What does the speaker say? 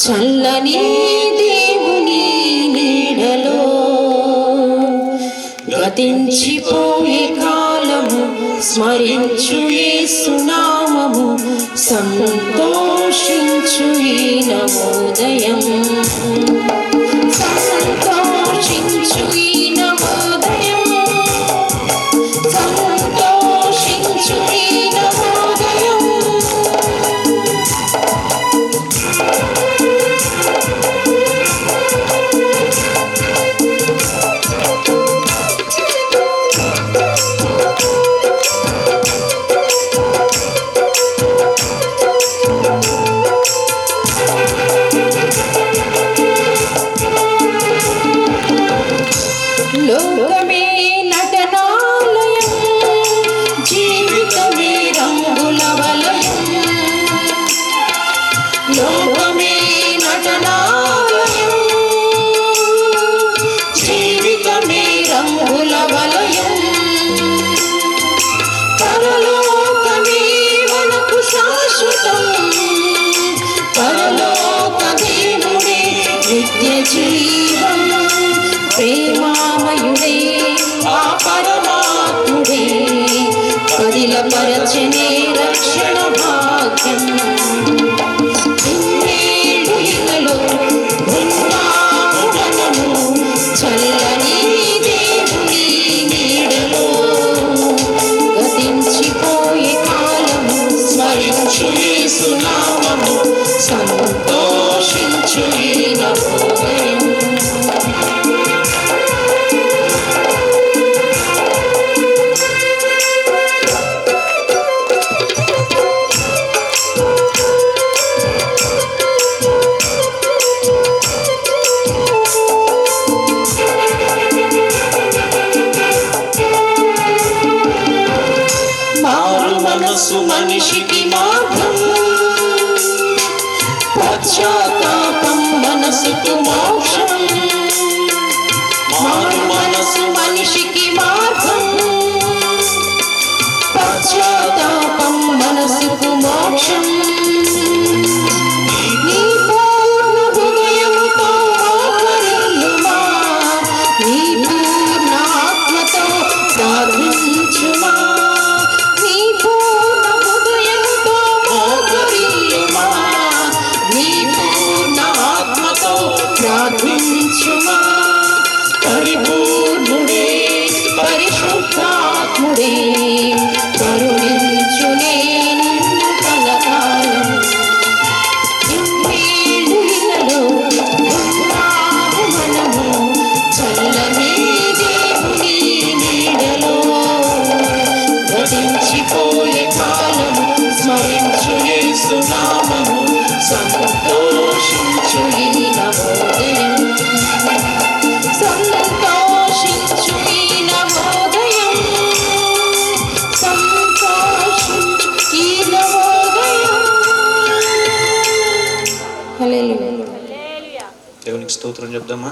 చల్లని దేవుని నీడలో గతించిపోయే కాలము స్మరించు యేసునామము సంతోషించు ఈ నవోదయం సంతోషించు ఈ నవోదయం సంతోషించు ఈ నవోదయం లోకమే నటనాలయం జీవితమే రంగుల వలయం లోకమే నటనాలయం జీవితమే రంగుల వలయం పరలోకమే మనకు శాశ్వతం పరలోక దేవుడే నిత్య జీవం ప్రేమామయుడే ఆ పరమాత్ముడే పదిలపరచనే రక్షణ భాగ్యం ఇన్నేళ్ళలో ఉన్నాము మనము చల్లని దేవుని నీడలో గతించిపోయే కాలము స్మరించు యేసునామము సంతోషించు ఈ నవోదయం మనసు మనిషికి మార్గం పశ్చాత్తాపం మనసుకు మోక్షం మారు మనసు మనిషికి మార్గం పశ్చాత్తాపం మనసుకు మోక్షం నీ పూర్ణ హృదయముతో మోకరిల్లుమా నీ పూర్ణ ఆత్మతో ప్రార్థించుమా ప్రార్థించుమా పరిపూర్ణుడే పరిశుద్ధాత్ముడే కరుణించునే నిన్ను కలకాలం ఇన్నేళ్ళలో ఉన్నాము మనము చల్లని దేవుని నీడలో గతించిపోయే కాలము స్మరించు యేసునామము సంతోషించు ఈ నవోదయం సంతోషించు ఈ నవోదయం సంతోషించు ఈ నవోదయం. దేవునికి స్తోత్రం చెప్దామా.